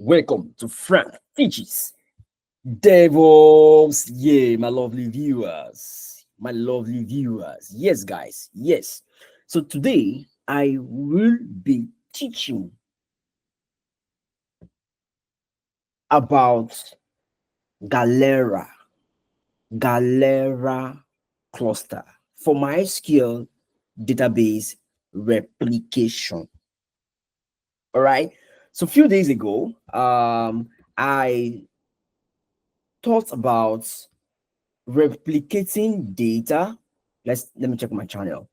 Welcome to Frank Teaches DevOps. Yeah, my lovely viewers. My lovely viewers. Yes, guys. Yes. So today I will be teaching about Galera, Galera Cluster for MySQL Database Replication. All right. So a few days ago, I thought about replicating data. Let me check my channel.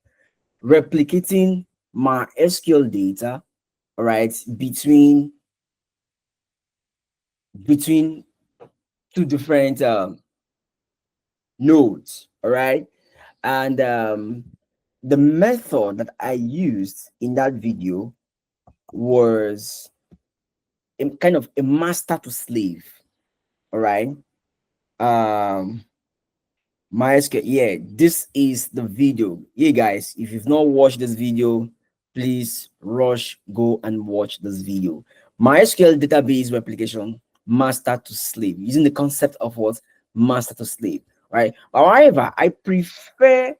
Replicating my SQL data, all right, between two different nodes, all right. And the method that I used in that video was kind of a master to slave, all right. um MySQL, yeah, this is the video. Yeah, guys, if you've not watched this video, please rush, go and watch this video. MySQL database replication, master to slave, using the concept of what? Master to slave, right? However, I prefer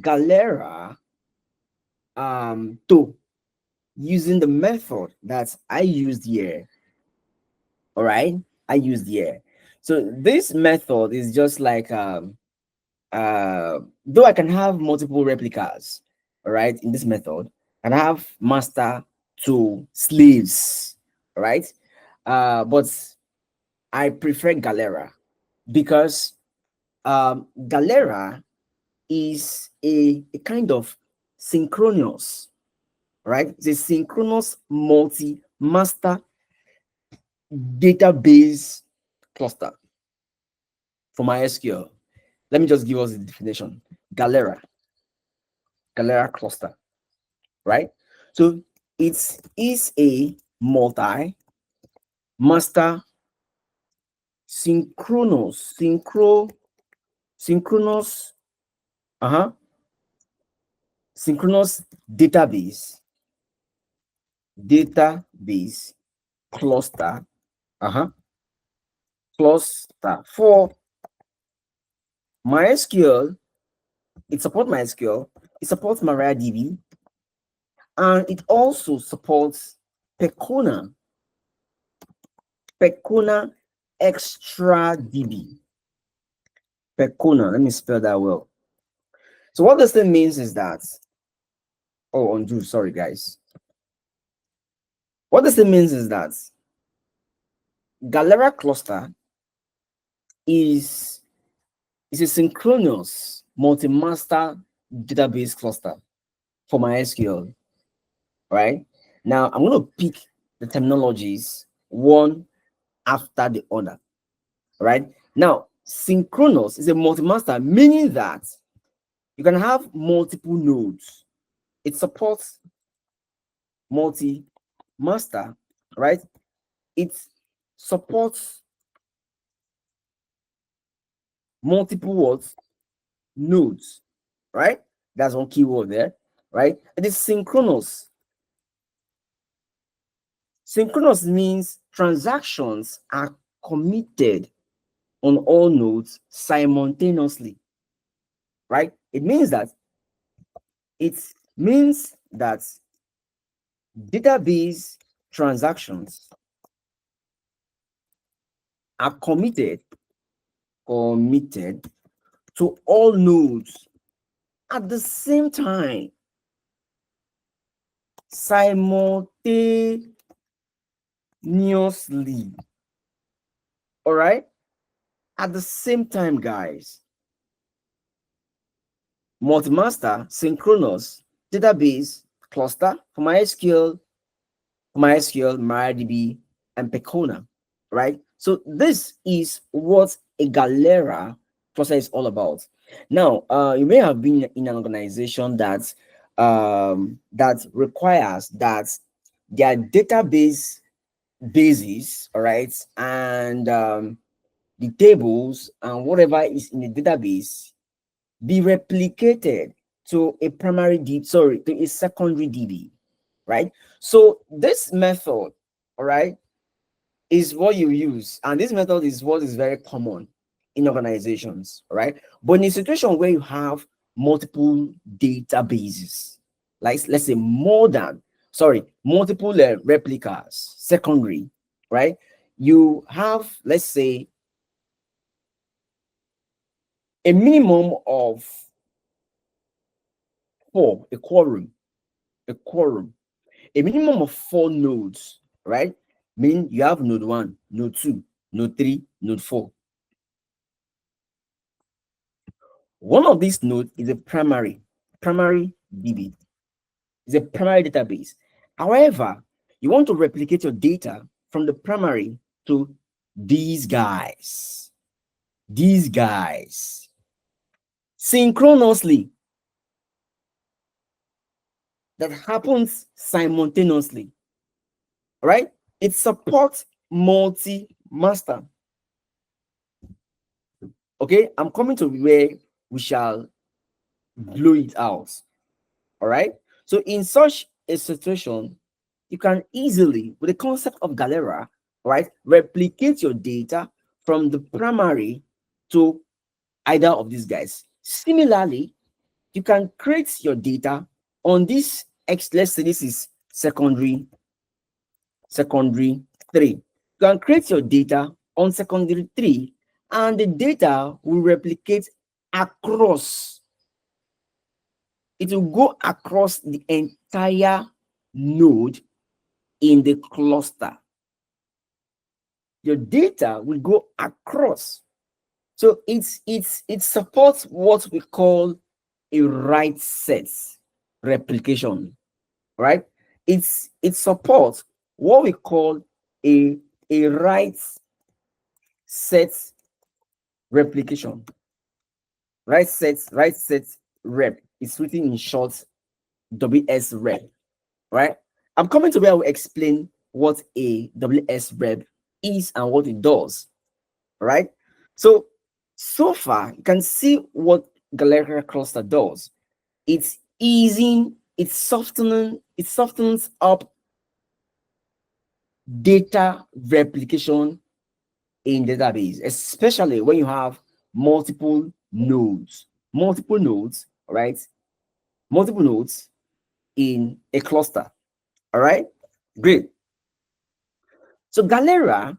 Galera to using the method that I used here. All right, I used here. So this method is just like though I can have multiple replicas, all right, in this method, and I have master to slaves, all right, but I prefer Galera because Galera is a kind of synchronous, right? It's a synchronous multi-master database cluster for MySQL. Let me just give us the definition. Galera cluster, right? So it is a multi-master synchronous synchronous database cluster cluster for MySQL. It supports MySQL, it supports MariaDB, and it also supports Percona XtraDB. Percona, let me spell that well. So what this thing means is that, oh, undo, sorry guys. What this thing means is that Galera cluster is a synchronous multi-master database cluster for MySQL, right? Now I'm going to pick the terminologies one after the other, right? Now, synchronous is a multi-master, meaning that you can have multiple nodes. It supports multi-master, right? It supports multiple words, nodes, right? That's one keyword there, right? It is synchronous. Synchronous means transactions are committed on all nodes simultaneously, right? It means that database transactions are committed to all nodes at the same time, simultaneously. All right, at the same time, guys. Multi-master synchronous database cluster for MySQL, MariaDB, and Percona, right? So this is what a Galera cluster is all about. Now, you may have been in an organization that requires that their database bases, all right, and the tables and whatever is in the database be replicated to a to a secondary DB, right? So this method, all right, is what you use, and this method is what is very common in organizations, right? But in a situation where you have multiple databases, like let's say multiple replicas, secondary, right? You have, let's say, a minimum of four, a quorum, a minimum of four nodes, right? Meaning you have node 1, node 2, node 3, node 4. One of these nodes is a primary DB. It's a primary database. However, you want to replicate your data from the primary to these guys, synchronously. That happens simultaneously, right? It supports multi-master. Okay, I'm coming to where we shall blow it out. All right. So in such a situation, you can easily, with the concept of Galera, right, replicate your data from the primary to either of these guys. Similarly, you can create your data on this X. Let's say this is secondary 3. You can create your data on secondary 3, and the data will replicate across. It will go across the entire node in the cluster. Your data will go across. So it supports what we call a write set replication, right? It supports what we call a write set replication. Write set rep. It's written in short, WS rep, right? I'm coming to where I will explain what a WS rep is and what it does, right? So far, you can see what Galera Cluster does. It's easing, it softens up data replication in database, especially when you have multiple nodes, right? Multiple nodes in a cluster. All right, great. So Galera,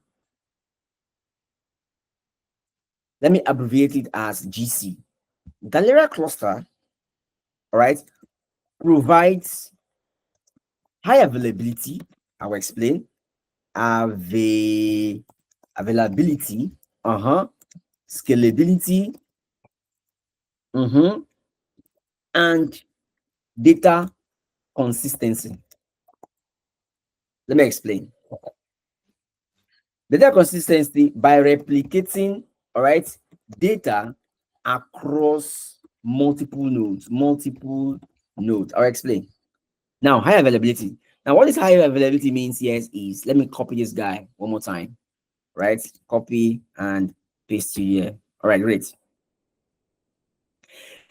let me abbreviate it as GC. Galera Cluster, all right, provides high availability. I will explain. Availability, scalability, and data consistency. Let me explain. Data consistency by replicating, all right, data across multiple nodes. I'll explain. Now, high availability. Now, what is high availability means here is, let me copy this guy one more time, right? Copy and paste here. All right, great.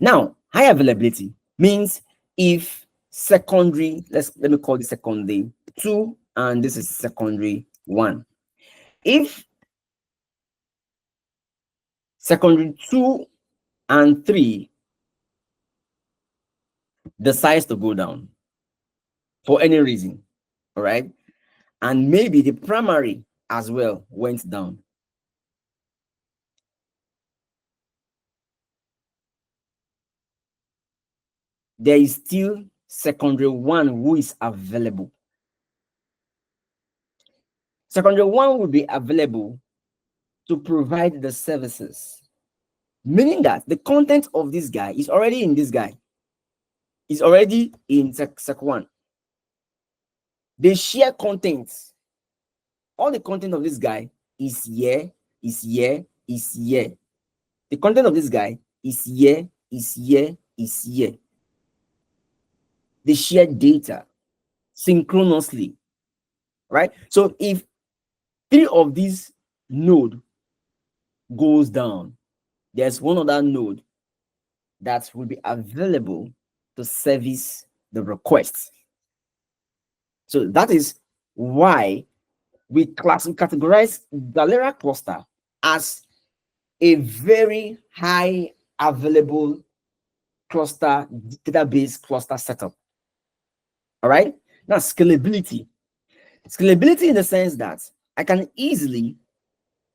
Now, high availability means if secondary, let me call this secondary 2 and this is secondary 1. If secondary 2 and 3 decides to go down for any reason, all right, and maybe the primary as well went down, there is still secondary 1 who is available. Secondary 1 will be available to provide the services, meaning that the content of this guy is already in this guy, is already in sec 1. They share content. All the content of this guy is here, is here, is here. The content of this guy is here, is here, is here. They share data synchronously, right? So if 3 of these node goes down, there's one other node that will be available to service the request. So that is why we categorize Galera cluster as a very high available cluster database cluster setup. All right. Now, scalability. Scalability in the sense that I can easily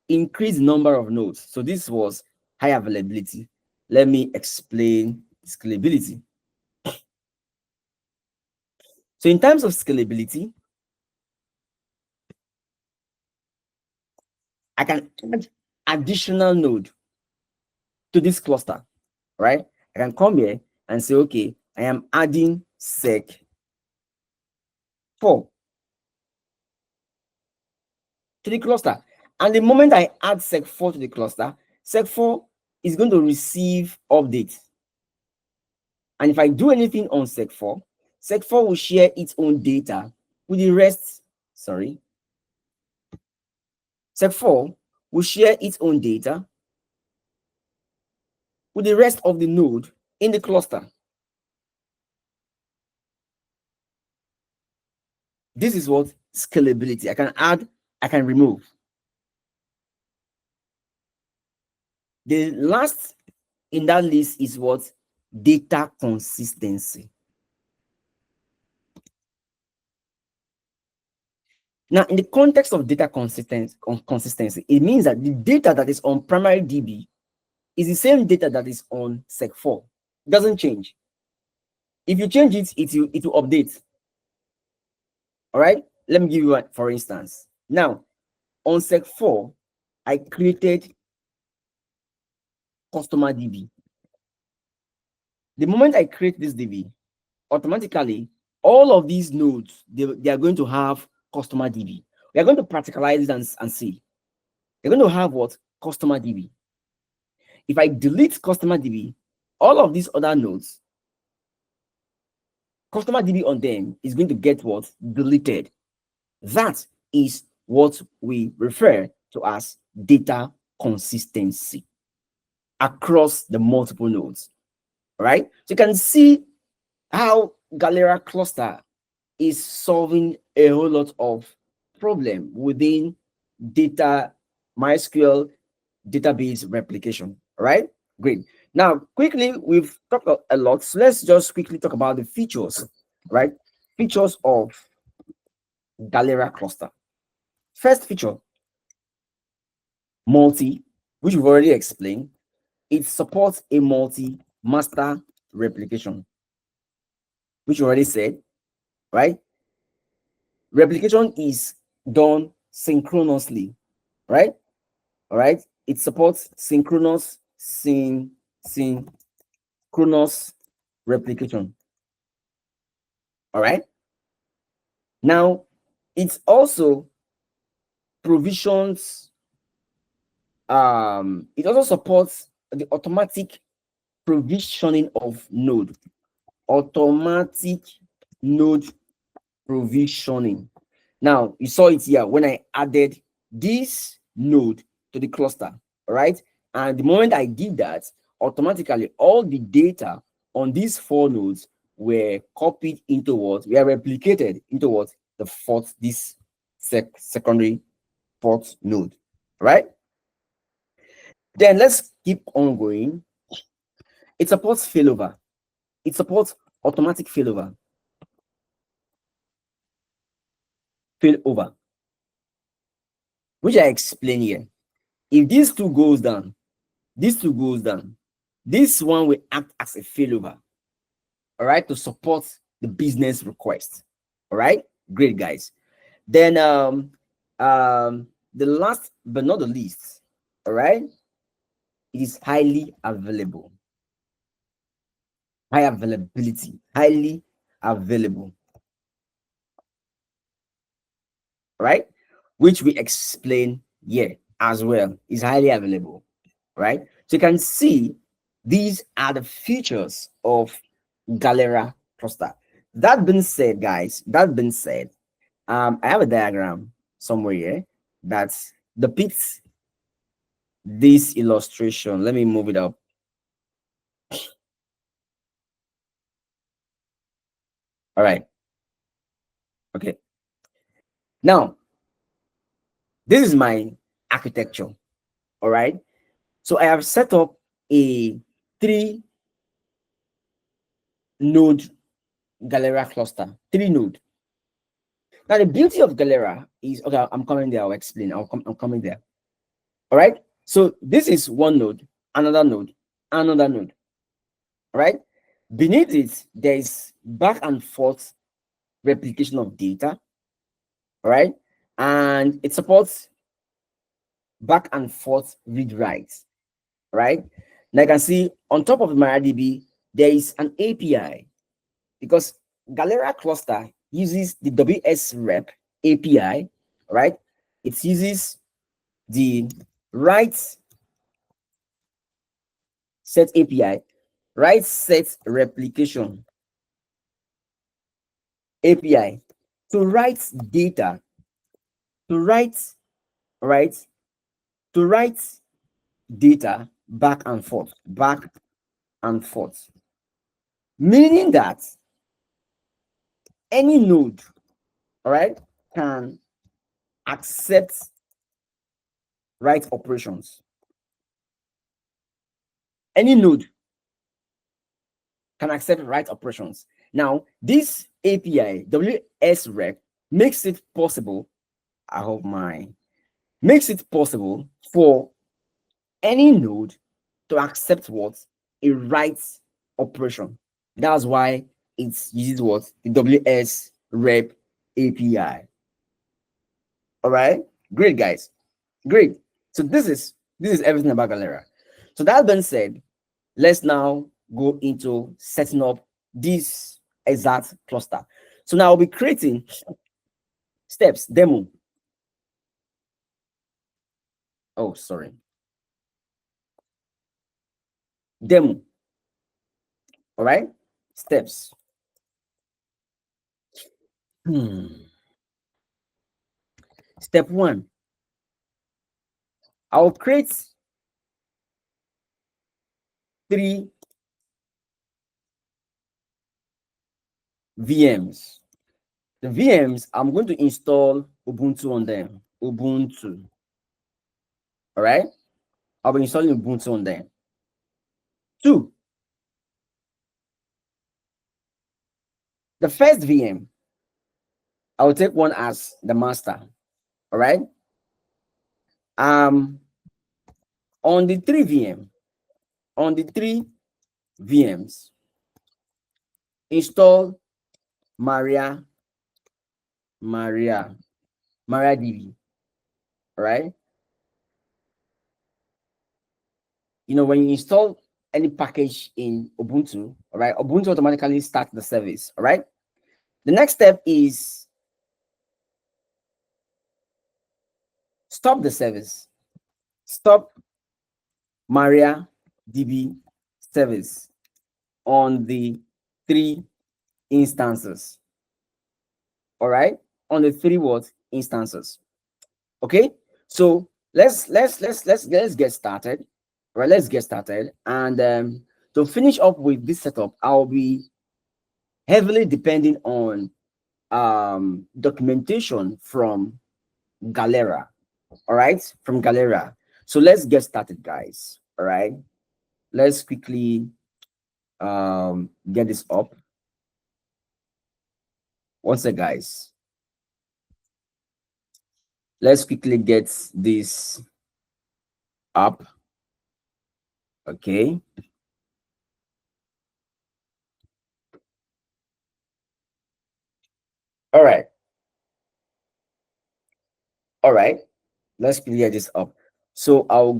increase the number of nodes. So this was high availability. Let me explain scalability. So in terms of scalability, I can add additional node to this cluster, right? I can come here and say, okay, I am adding sec4 to the cluster. And the moment I add sec4 to the cluster, sec4 is going to receive updates. And if I do anything on sec4, sec4 will share its own data with the rest. Sorry. Sec4 will share its own data with the rest of the node in the cluster. This is what scalability. I can add, I can remove. The last in that list is what? Data consistency. Now, in the context of data consistency, it means that the data that is on primary DB is the same data that is on sec4. It doesn't change. If you change it, it will update. All right. Let me give you one, for instance. Now, on sec4, I created customer DB. The moment I create this DB, automatically, all of these nodes, they are going to have customer DB. We are going to practicalize it and see. They're going to have what? Customer DB. If I delete customer DB, all of these other nodes, customer DB on them is going to get what? Deleted. That is what we refer to as data consistency across the multiple nodes. All right. So you can see how Galera cluster is solving a whole lot of problem within data MySQL database replication. All right, great. Now, quickly, we've talked a lot. So let's just quickly talk about the features, right? Features of Galera cluster. First feature, multi, which we've already explained. It supports a multi-master replication, which we already said, right? Replication is done synchronously, right? All right. It supports synchronous replication. All right. Now, it also provisions. It also supports the automatic provisioning of node. Automatic node provisioning. Now, you saw it here when I added this node to the cluster, all right? And the moment I did that, automatically all the data on these four nodes were copied into what? Were replicated into what? The fourth, this secondary fourth node, right? Then let's keep on going. It supports failover. It supports automatic failover. Failover, which I explain here. If these two goes down, this two goes down, this one will act as a failover, all right, to support the business request. All right, great, guys. Then the last but not the least, all right, it is highly available. High availability, highly available, right? Which we explain here as well, is highly available, right? So you can see these are the features of Galera cluster. That being said, guys, that being said, I have a diagram somewhere here that depicts this illustration. Let me move it up. All right. Okay. Now, This is my architecture. All right. So I have set up a 3-node Galera cluster, 3-node. Now the beauty of Galera is, okay, I'm coming there. I'll explain. I'm coming there. All right. So this is one node, another node, another node. All right. Beneath it, there is back and forth replication of data. All right. And it supports back and forth read writes. Right. Now I can see on top of MariaDB, there is an API because Galera Cluster uses the WS Rep API. Right. It uses the write set API, write set replication API to write data, to write, right, to write data back and forth, meaning that any node, all right, can accept write operations. Any node can accept write operations. Now, this API, WSREP, makes it possible, I hope my, makes it possible for any node to accept what? A write operation. That's why it uses what? The WS rep API. All right, great guys, great. So this is everything about Galera. So that being said, let's now go into setting up this exact cluster. So now I'll be creating steps demo. Oh, sorry, demo. All right, steps. Step one, I'll create 3 VMs. The VMs, I'm going to install Ubuntu on them. Ubuntu. All right. I'll be installing Ubuntu on them. 2, the first VM, I will take one as the master. All right. Um, on the 3 VMs, install Maria, Maria, MariaDB. All right. You know, when you install any package in Ubuntu, all right, Ubuntu automatically starts the service. All right. The next step is stop the service. Stop MariaDB service on the 3 instances. All right, on the 3 what instances. Okay, so let's get started. All right, let's get started. And to finish up with this setup, I'll be heavily depending on documentation from Galera. All right, from Galera. So let's get started, guys. All right, let's quickly get this up. What's it, guys? Let's quickly get this up. Okay. All right. All right. Let's clear this up. So I'll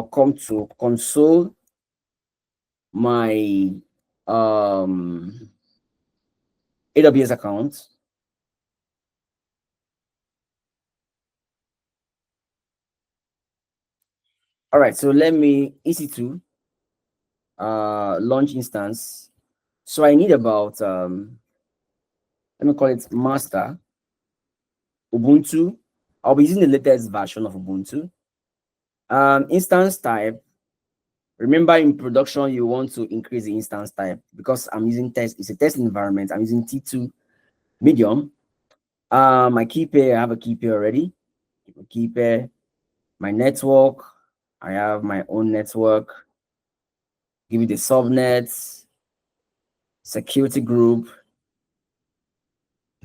come to console my AWS account. All right, so let me EC2 launch instance. So I need about let me call it master Ubuntu. I'll be using the latest version of Ubuntu. Instance type. Remember, in production, you want to increase the instance type because I'm using test. It's a test environment. I'm using T2 medium. My key pair, I have a key pair already. A key pair. My network, I have my own network. Give it the subnets, security group.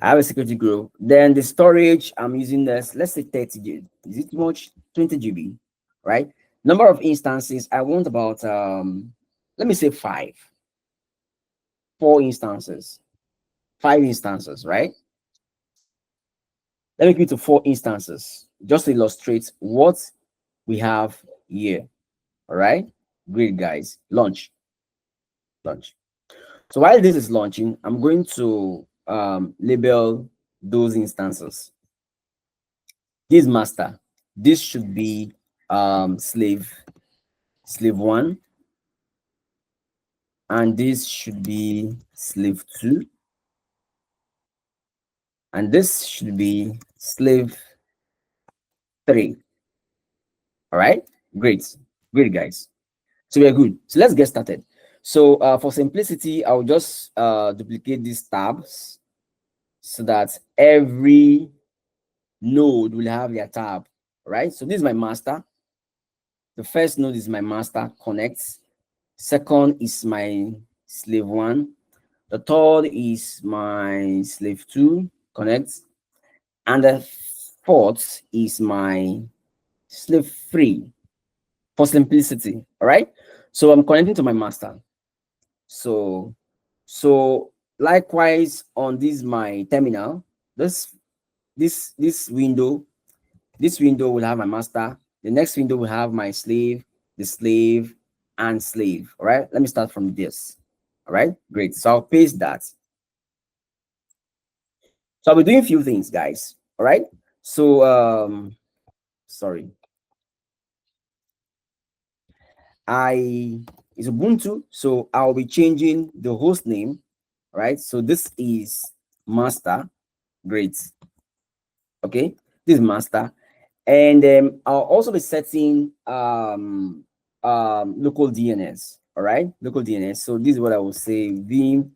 I have a security group. Then the storage, I'm using this, let's say 30 GB. Is it too much? 20 GB, right? Number of instances, I want about, let me say 4 instances, 5 instances, right? Let me give it to 4 instances, just to illustrate what we have here, all right? Great, guys. Launch. So while this is launching, I'm going to label those instances. This master, this should be slave 1, and this should be slave 2, and this should be slave 3. All right, great, guys. So we're good. So let's get started. So for simplicity, I'll just duplicate these tabs so that every node will have their tab. Right, so this is my master. The first node is my master connects. Second is my slave 1. The third is my slave 2 connects. And the fourth is my slave 3 for simplicity. All right. So I'm connecting to my master. So likewise on this my terminal, this window will have my master. The next window will have my slave, the slave, and slave. All right, let me start from this. All right, great. So I'll paste that. So I'll be doing a few things, guys. All right. So sorry. It's Ubuntu, so I'll be changing the host name. All right. So this is master. Great. Okay. This is master. And I'll also be setting local DNS. All right, local DNS. So this is what I will say: vim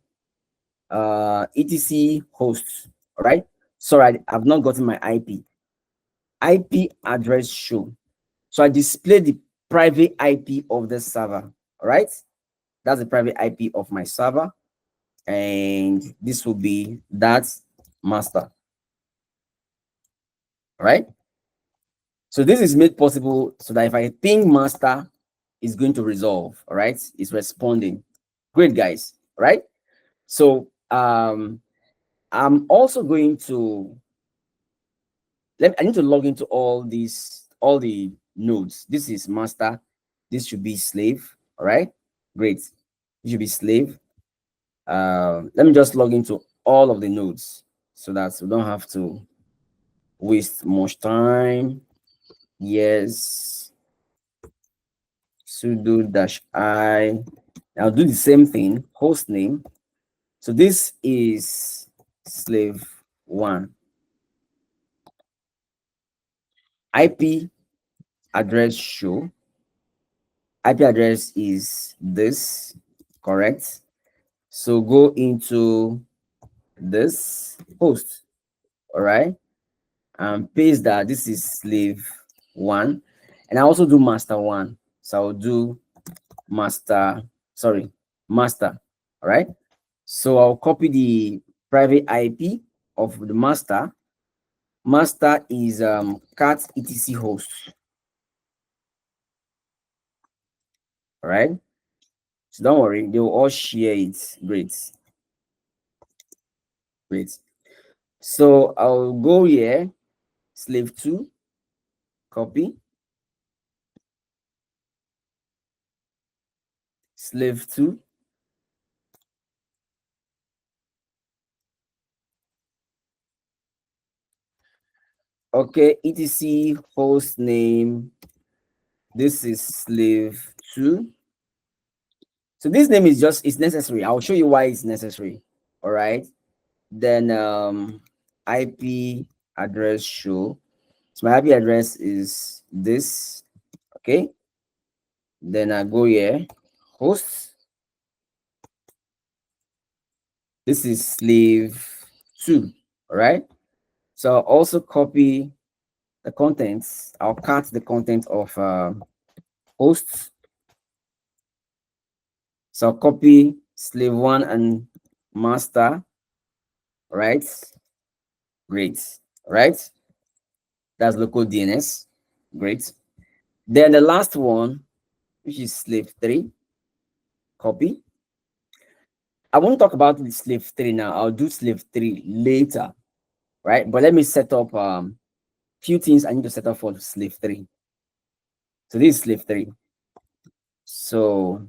etc hosts. All right. Sorry, I've not gotten my IP address show. So I display the private IP of the server. All right, that's the private IP of my server, and this will be that master. All right. So this is made possible so that if I ping master, it's going to resolve. All right, it's responding. Great, guys. All right. So I'm also going to I need to log into all the nodes. This is master. This should be slave. All right. Great. It should be slave. Let me just log into all of the nodes so that we don't have to waste much time. Yes. Sudo -i. I'll do the same thing. Host name. So this is slave 1. IP address show. IP address is this, correct? So go into this host, all right, and paste that. This is slave 1, and I also do master 1. So I'll do master, all right. So I'll copy the private IP of the master. Master is cat etc host. All right. So don't worry, they will all share it. Great. So I'll go here, slave 2, copy, slave 2, okay, etc host name. This is slave 2. So this name is just, it's necessary. I'll show you why it's necessary. All right. Then IP address show. So my IP address is this. Okay. Then I go here, host. This is slave 2. All right. So I'll also copy the contents. I'll cut the content of hosts. So I'll copy slave one and master, right? Great, right? That's local DNS. Great. Then the last one, which is slave three, copy. I won't talk about the slave three now. I'll do slave three later, right? But let me set up few things I need to set up for slave three. So this is slave three. So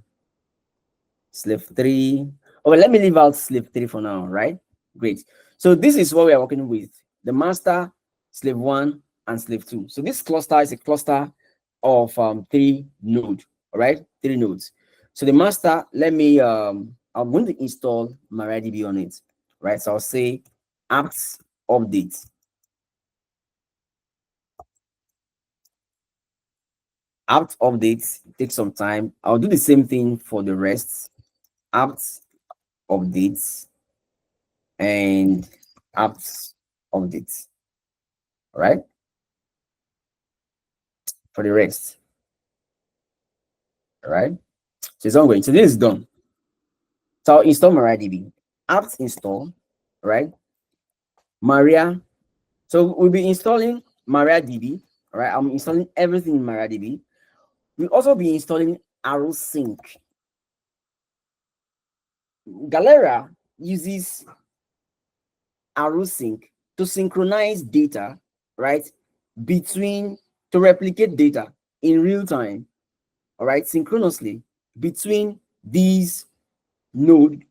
slave three. Oh, well, let me leave out slave three for now, right? Great. So this is what we are working with: the master, slave one, and slave two. So this cluster is a cluster of three nodes, all right? Three nodes. So the master, let me I'm going to install MariaDB on it, right? So I'll say apt update. Apt update takes some time. I'll do the same thing for the rest. Apt updates and apps updates, all right? For the rest, all right? So it's ongoing. So this is done. So I'll install MariaDB. Apt install, right? Maria. So we'll be installing MariaDB, all right? I'm installing everything in MariaDB. We'll also be installing Arrow Sync. Galera uses Arrow Sync to synchronize data, right? To replicate data in real time, all right, synchronously between these nodes,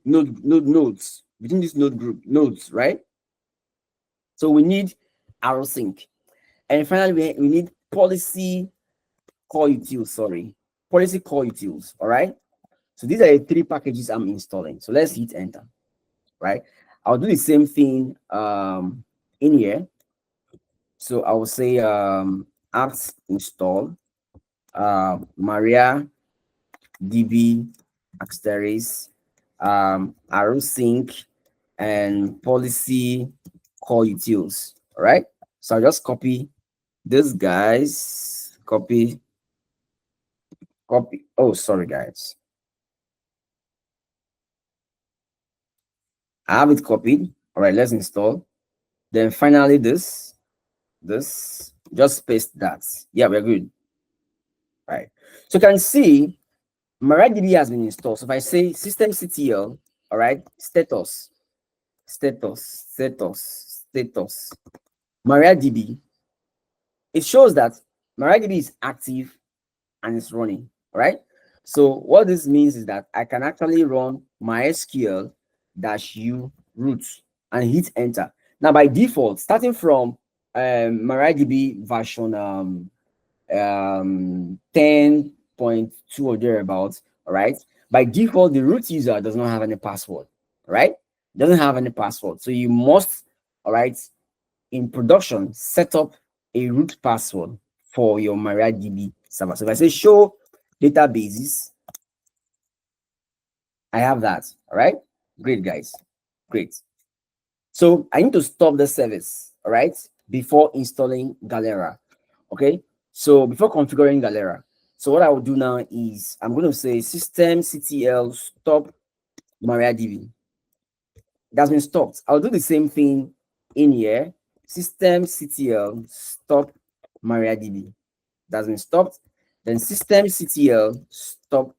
between these nodes, right? So we need arrow sync. And finally, we need policy call utils, policy call utils, all right? So these are the three packages I'm installing. So let's hit enter, right? I'll do the same thing in here. So I will say apt install MariaDB asterisk arrow sync and policy call utils. All right. So I'll just copy this guys. Copy. Oh, sorry, guys. I have it copied. All right, let's install. Then finally, this, just paste that. Yeah, we're good. All right. So you can see MariaDB has been installed. So if I say systemctl, all right, status, MariaDB, it shows that MariaDB is active and it's running, right? So what this means is that I can actually run MySQL -u root and hit enter. Now by default, starting from MariaDB version 10.2 or thereabouts, all right? By default, the root user does not have any password, right? Doesn't have any password. So you must, all right, in production, set up a root password for your MariaDB server. So if I say show databases, I have that. All right. Great, guys. Great. So I need to stop the service, all right, before installing Galera. Okay. So before configuring Galera, so what I will do now is I'm going to say systemctl stop MariaDB. That's been stopped. I'll do the same thing in here. Systemctl stop MariaDB. That's been stopped. Then systemctl stop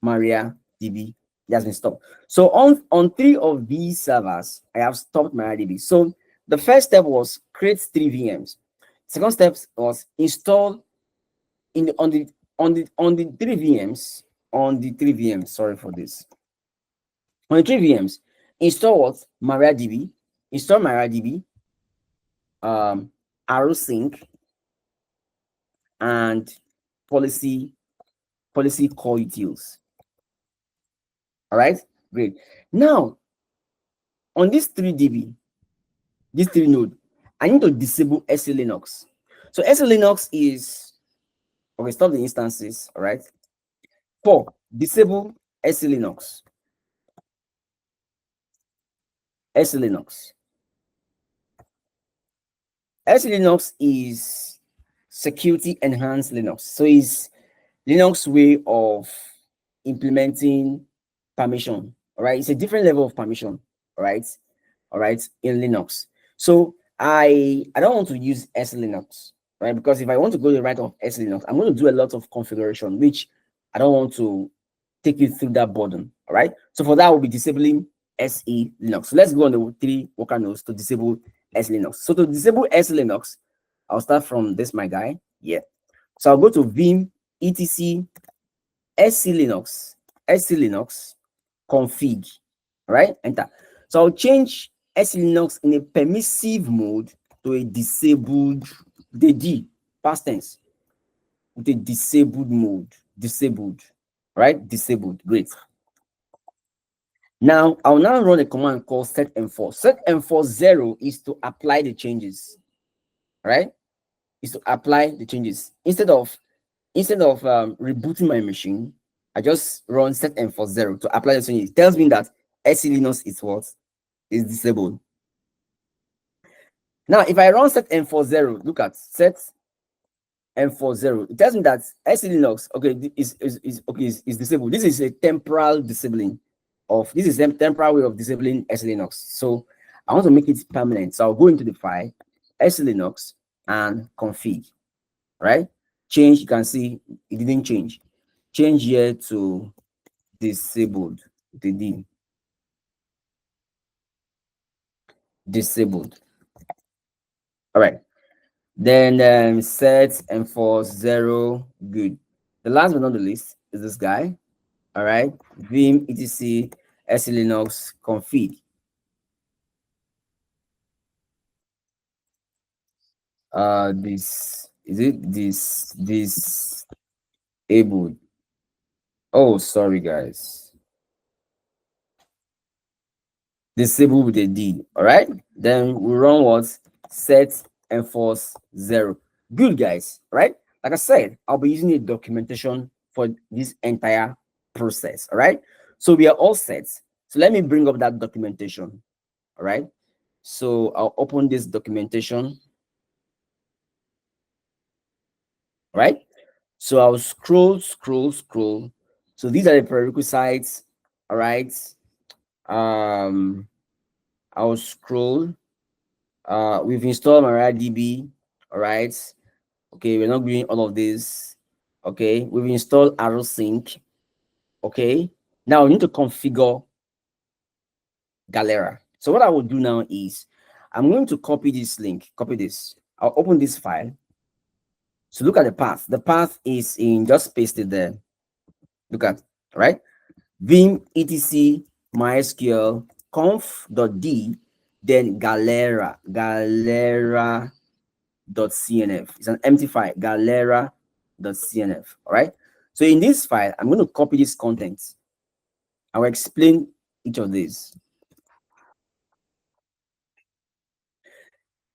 MariaDB. That's been stopped. So on three of these servers, I have stopped MariaDB. So the first step was create three VMs. Second step was install in the on the three VMs. Sorry for this. On the three VMs, install what? MariaDB. Install MariaDB, arrow sync, and policy call utils. All right, great. Now on this 3DB, this 3 node, I need to disable SE Linux. So SE Linux is okay. Stop the instances. All right. 4, disable SE Linux. SE Linux. SE Linux is security enhanced Linux. So it's Linux way of implementing permission. All right, it's a different level of permission. All right, in Linux. So I don't want to use SE Linux, right? Because if I want to go the right of SE Linux, I'm going to do a lot of configuration, which I don't want to take you through that burden. All right. So for that, we'll be disabling SE Linux. So let's go on the 3 worker nodes to disable SE Linux. So to disable SE Linux, I'll start from this, my guy. Yeah. So I'll go to vim etc SE Linux config. All right. Enter. So I'll change SE Linux in a permissive mode to a disabled, the D, past tense, with a disabled mode. Disabled. Right? Disabled. Great. Now, I'll now run a command called set enforce. Set enforce 0 is to apply the changes, right? Is to apply the changes. Instead of rebooting my machine, I just run set enforce 0 to apply the changes. It tells me that SE Linux is what? Is disabled. Now, if I run set enforce 0, look at set enforce 0. It tells me that SE Linux, okay, is disabled. This is a temporal disabling. This is a temporary way of disabling SE Linux. So I want to make it permanent. So I'll go into the file SE Linux and config. Right? Change, you can see it didn't change. Change here to disabled. The D. Disabled. All right. Then set enforce 0. Good. The last but not the least is this guy. All right. Vim etc SE Linux config. This is it. This able. Oh, sorry, guys. Disable with a D. All right. Then we run what? Set enforce 0. Good, guys. Right. Like I said, I'll be using a documentation for this entire process. All right. So we are all set. So let me bring up that documentation. All right. So I'll open this documentation. Right. So I'll scroll. So these are the prerequisites. All right. I'll scroll. We've installed MariaDB. All right. Okay, we're not doing all of this. Okay, we've installed ArrowSync. Okay, now we need to configure Galera. So what I will do now is I'm going to copy this link. Copy this. I'll open this file. So look at the path. The path is in, just paste it there. Look at, right? Vim etc MySQL conf.d, then galera.cnf. It's an empty file, galera.cnf. All right. So in this file, I'm going to copy this content. I will explain each of these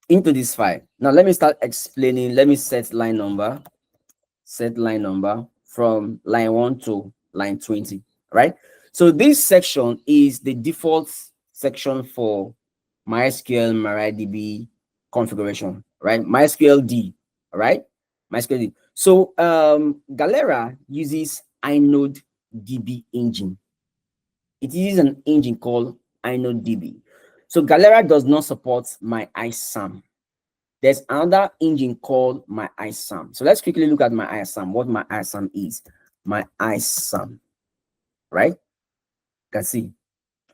into this file. Now let me start explaining. Let me set line number from line 1 to line 20. Right. So this section is the default section for MySQL MariaDB configuration, right? MySQL D, all right? MySQL D. So Galera uses InodeDB engine. It uses an engine called InodeDB. So Galera does not support MyISAM. There's another engine called MyISAM. So let's quickly look at MyISAM, what MyISAM is. MyISAM, right? You can see.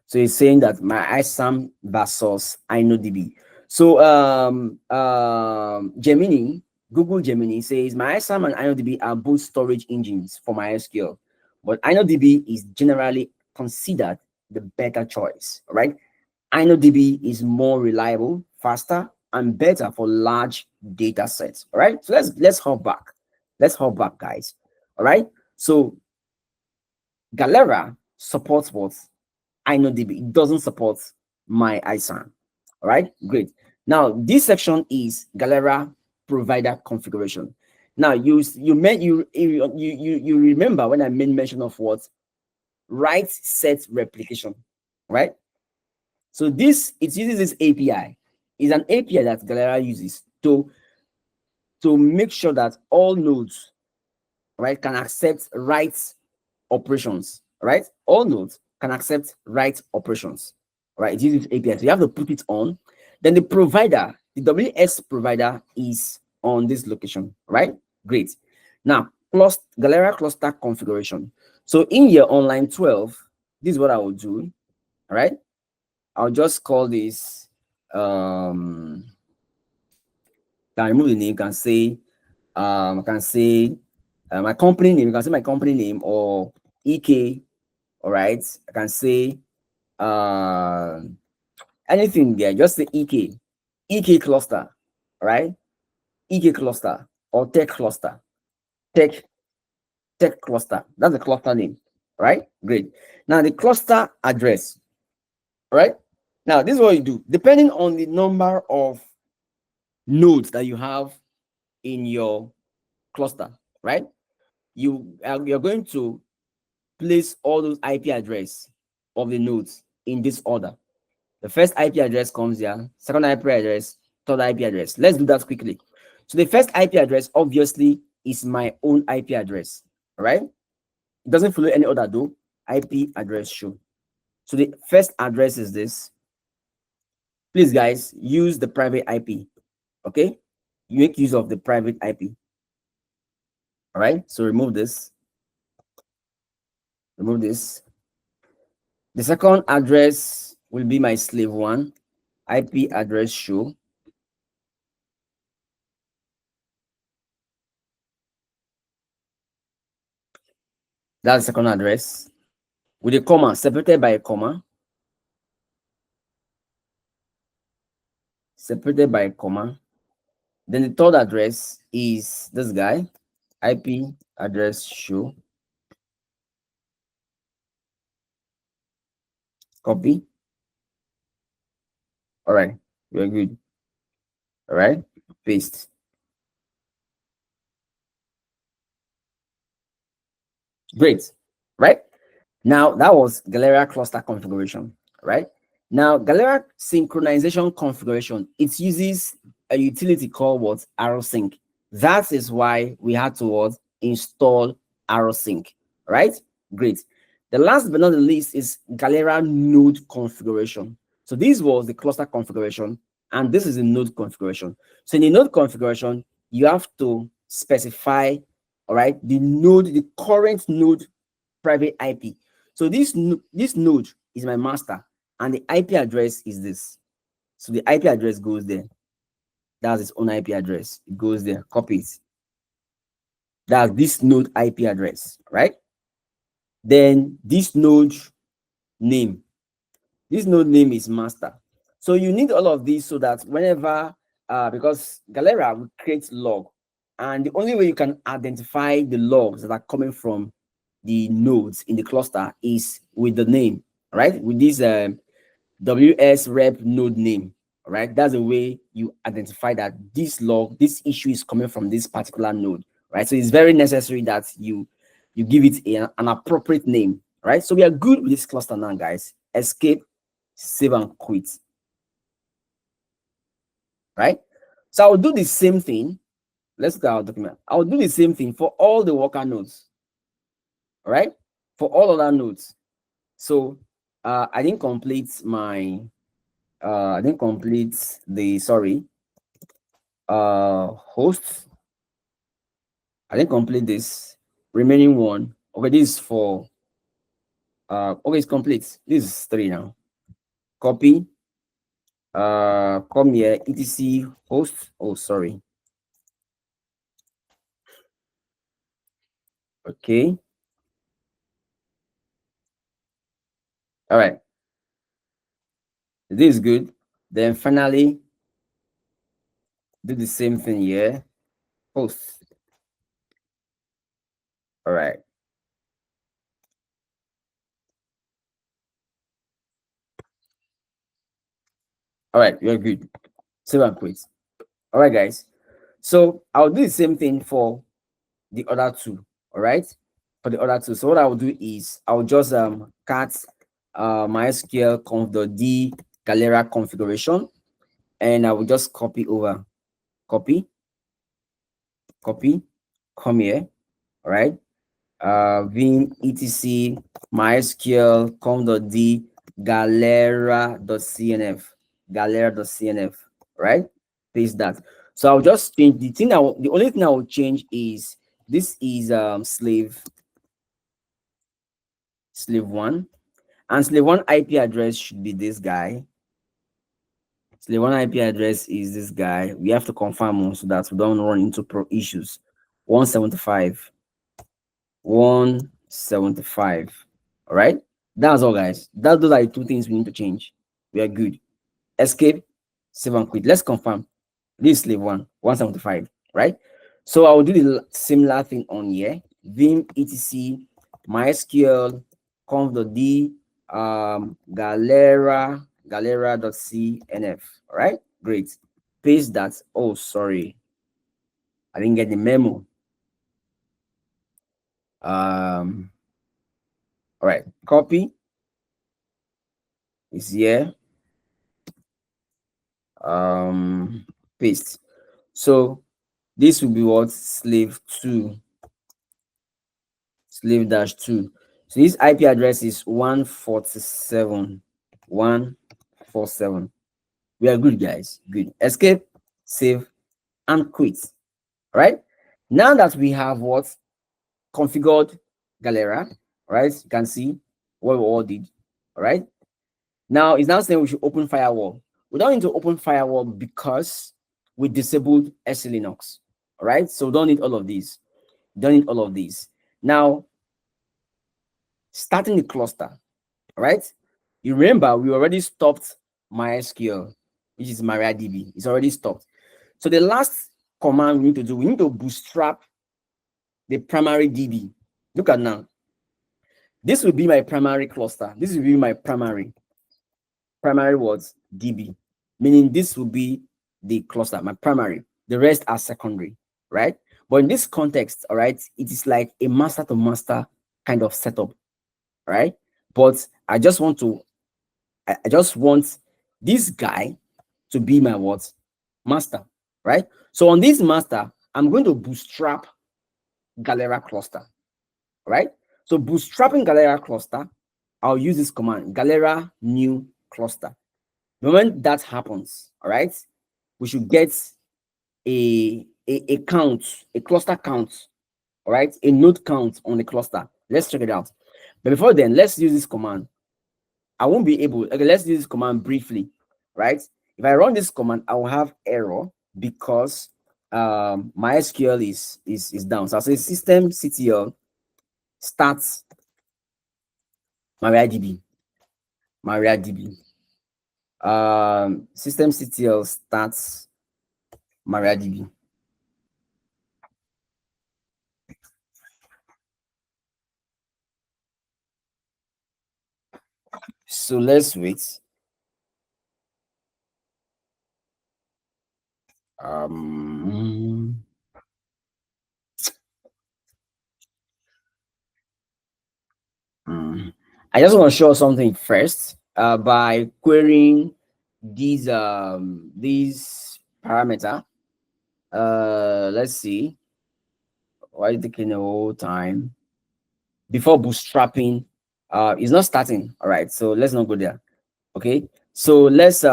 So it's saying that MyISAM versus InodeDB. So Gemini, Google Gemini says MyISAM and InodeDB are both storage engines for MySQL, but InodeDB is generally considered the better choice, right? InodeDB is more reliable, faster, and better for large data sets. All right. So let's hop back. Let's hop back, guys. All right. So Galera supports what? InodeDB. It doesn't support MyISAM. All right, great. Now this section is Galera provider configuration. Now you remember when I made mention of what? Right set replication, right? So this, it uses this API. is an API that Galera uses to make sure that all nodes, right, can accept write operations, right? All nodes can accept write operations, right? It uses API. So you have to put it on. Then the provider, the WS provider is on this location, right? Great. Now, plus Galera cluster configuration. So in here on line 12, this is what I will do, all right? I'll just call this can remove the name, can say I can say my company name, you can say my company name or EK, all right? I can say anything there, just the EK cluster, right? EK cluster or tech cluster, tech cluster. That's the cluster name, right? Great. Now the cluster address, right? Now this is what you do. Depending on the number of nodes that you have in your cluster, right? You're going to place all those IP address of the nodes in this order. The first IP address comes here, second IP address, third IP address. Let's do that quickly. So the first IP address obviously is my own IP address, right? It doesn't follow any other though. IP address show. So the first address is this. Please guys, use the private IP, okay? You make use of the private IP. All right, so remove this. Remove this. The second address will be my slave one, IP address show. That's the second address with a comma, separated by a comma. Separated by a comma. Then the third address is this guy, IP address show. Copy. All right, we're good. All right, paste. Great, right? Now that was Galera cluster configuration, right? Now Galera synchronization configuration, it uses a utility called what? ArrowSync. That is why we had to what? Install ArrowSync, right? Great. The last but not the least is Galera node configuration. So this was the cluster configuration, and this is the node configuration. So in the node configuration, you have to specify, all right, the node, the current node private IP. So this node is my master, and the IP address is this. So the IP address goes there. That's its own IP address. It goes there. Copy it. That's this node IP address, right? Then this node name. This node name is master. So you need all of these so that whenever, because Galera will create log, and the only way you can identify the logs that are coming from the nodes in the cluster is with the name, right? With this WS rep node name, right? That's the way you identify that this log, this issue is coming from this particular node, right? So it's very necessary that you give it an appropriate name, right? So we are good with this cluster now, guys. Escape, save and quit, right? So I'll do the same thing. Let's look at our document. I'll do the same thing for all the worker nodes, all right? For all other nodes. So I didn't complete my I didn't complete the host. I didn't complete this remaining one. Okay, this is for okay, it's complete. This is 3 now. Copy, come here, etc host. Oh, sorry. Okay. All right. This is good. Then finally do the same thing here. Host. All right. All right, you're good. Save and quit. All right, guys. So I'll do the same thing for the other two. All right, for the other two. So what I will do is I'll just cat MySQL conf.d Galera configuration. and I will just copy over, copy, come here, all right? Vim etc mysql com.d galera.cnf, galera.cnf, right? Paste that. So I'll just change the thing. The only thing I will change is this is slave one, and slave one IP address should be this guy. Slave one IP address is this guy. We have to confirm so that we don't run into pro issues. 175. 175. All right, that's all, guys. Those are the two things we need to change. We are good. Escape, save and quit. Let's confirm. This is slave one, 175, right? So I will do the similar thing on here. Vim etc mysql conf.d galera.cnf. All right, great. Paste that. Oh, sorry, I didn't get the memo. All right, copy is here. Paste. So this will be what? Slave 2, slave dash 2. So this IP address is 147, 147. We are good, guys. Good. Escape, save, and quit. All right. Now that we have what? Configured Galera, right? You can see what we all did. All right. Now it's now saying we should open firewall. We don't need to open firewall because we disabled SC Linux. All right. So we don't need all of these. Don't need all of these. Now, starting the cluster. All right. You remember we already stopped MySQL, which is MariaDB. It's already stopped. So the last command we need to do, we need to bootstrap the primary DB. Look at now. This will be my primary cluster. This will be my primary words DB, meaning this will be the cluster, my primary. The rest are secondary, right? But in this context, all right, it is like a master to master kind of setup, right? But I just want this guy to be my what? Master, right? So on this master, I'm going to bootstrap Galera cluster, right? So bootstrapping Galera cluster, I'll use this command, Galera new cluster. The moment that happens, all right, we should get a count, a cluster count, all right, a node count on the cluster. Let's check it out. But before then, let's use this command. I won't be able, okay, let's use this command briefly, right? If I run this command, I will have error because MySQL is down. So I'll say systemctl starts MariaDB. Systemctl starts MariaDB. So let's wait. I just want to show something first by querying these parameter. Let's see. Why is it taking a whole time? Before bootstrapping, it's not starting. All right, so let's not go there. Okay, so let's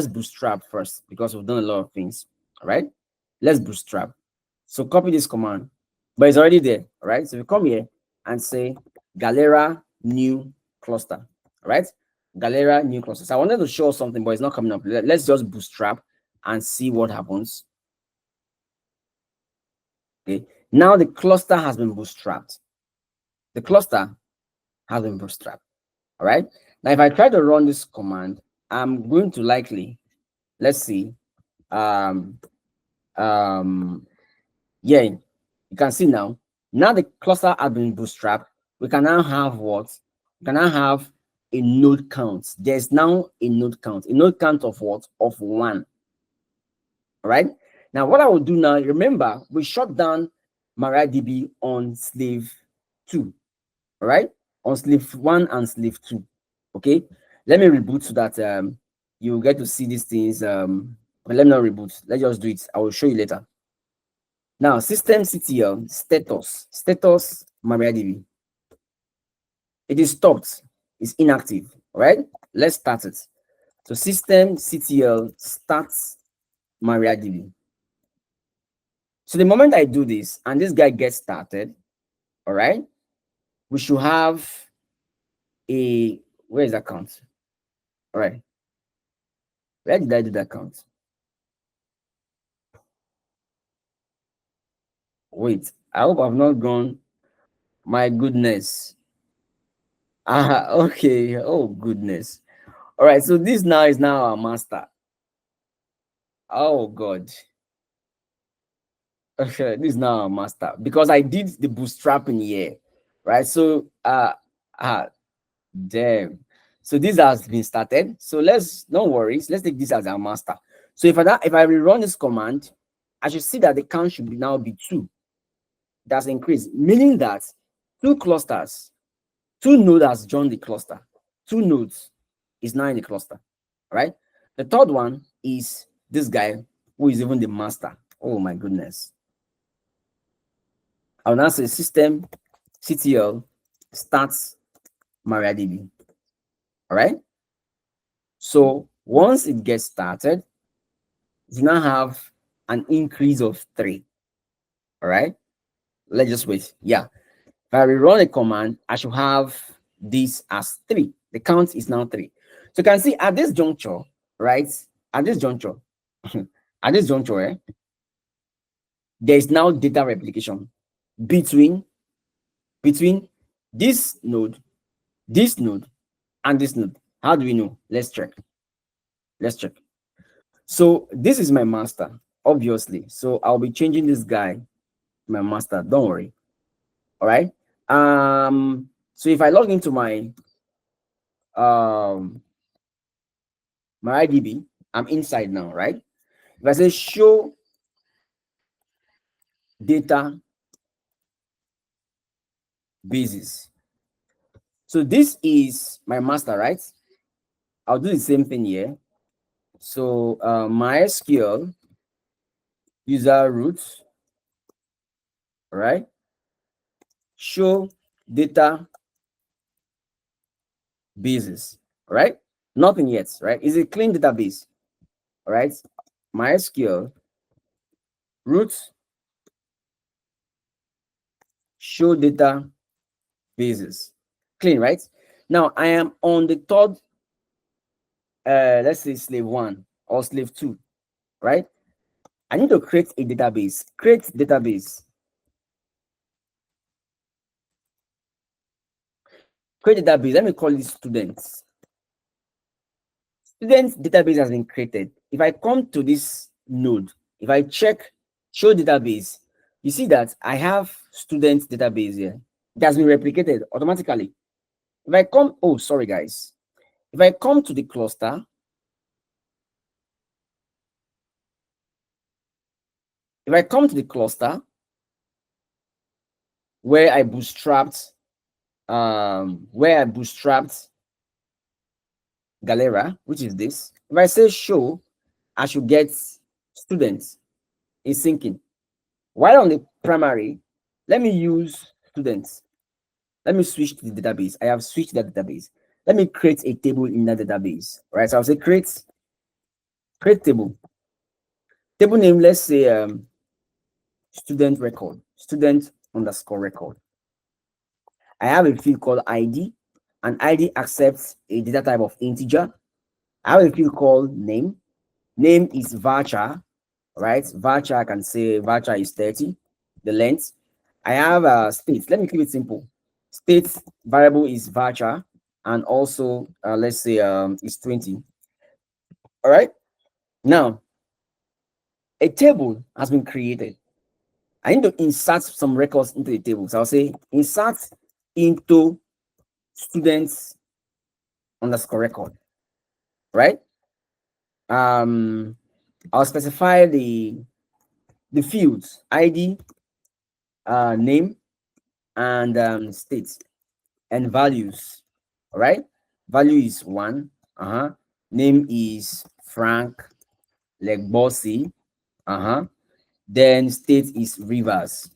bootstrap first because we've done a lot of things. All right, let's bootstrap. So copy this command, but it's already there. All right, so we come here and say Galera new cluster. All right, Galera new cluster. So I wanted to show something, but it's not coming up. Let's just bootstrap and see what happens. Okay, now the cluster has been bootstrapped. The cluster has been bootstrapped. All right, now if I try to run this command, I'm going to likely, let's see, yeah, you can see now the cluster has been bootstrapped. We can now have what? We can now have a node count. There's now a node count of what? Of 1. All right, now what I will do now, remember we shut down MariaDB on slave 2. All right, on slave 1 and slave 2. Okay, let me reboot so that you get to see these things. But let me not reboot. Let's just do it. I will show you later. Now, systemctl status MariaDB. It is stopped. It's inactive. All right. Let's start it. So systemctl starts MariaDB. So the moment I do this and this guy gets started, all right, we should have a, where is that count? All right. Where did I do that count? Wait, I hope I've not gone. My goodness. Ah, okay. Oh, goodness. All right. So this now is now our master. Oh, God. Okay. This is now our master because I did the bootstrapping here. Right. So, damn. So this has been started. So let's, no worries. Let's take this as our master. So if I rerun this command, I should see that the count should now be 2. That's increased, meaning that 2 clusters, 2 nodes has joined the cluster. 2 nodes is now in the cluster, right? The third one is this guy who is even the master. Oh my goodness. I'll now say system ctl starts MariaDB. All right. So once it gets started, you now have an increase of 3. All right. Let's just wait. Yeah. If I rerun a command, I should have this as 3. The count is now 3. So you can see at this juncture, right? At this juncture, at this juncture, there is now data replication between this node, and this node. How do we know? Let's check. Let's check. So this is my master, obviously. So I'll be changing this guy, my master. Don't worry. All right. So if I log into my MariaDB, I'm inside now, right? If I say show data basis, so this is my master, right? I'll do the same thing here. So MySQL user root, right? Show data basis, right? Nothing yet, right? It's a clean database, right? MySQL root show data basis, clean, right? Now I am on the third, let's say slave 1 or slave 2, right? I need to create a database. Create database. Create database. Let me call it students. Students database has been created. If I come to this node, if I check show database, you see that I have students database here. It has been replicated automatically. If I come, oh, sorry guys. If I come to the cluster, where I bootstrapped Galera, which is this. If I say show, I should get students in syncing. While on the primary, let me use students. Let me switch to the database. I have switched that database. Let me create a table in that database. All right, so I'll say create table. Table name, let's say student record, student underscore record. I have a field called ID, and ID accepts a data type of integer. I have a field called name. Name is varchar, right? Varchar, I can say varchar is 30, the length. I have a state. Let me keep it simple. State variable is varchar, and also let's say it's 20. All right. Now, a table has been created. I need to insert some records into the table. So I'll say insert into students underscore record. Right. I'll specify the fields ID, name, and state, and values. All right. Value is 1. name is Frank Legbosi. Then state is Rivers.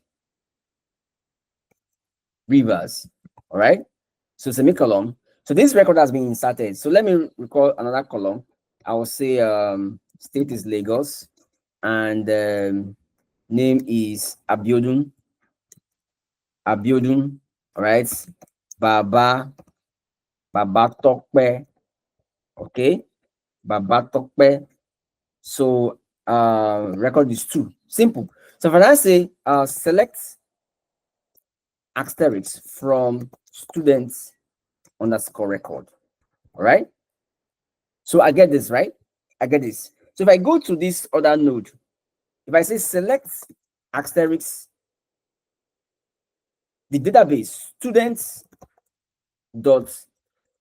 All right. So semicolon. So this record has been inserted. So let me recall another column. I will say state is Lagos, and name is Abiodun. All right. Baba Tokpe. Okay. Baba Tokpe. So record is 2. Simple. So if I say select asterisk from students underscore record. All right. So I get this, right? I get this. So if I go to this other node, if I say select asterisk the database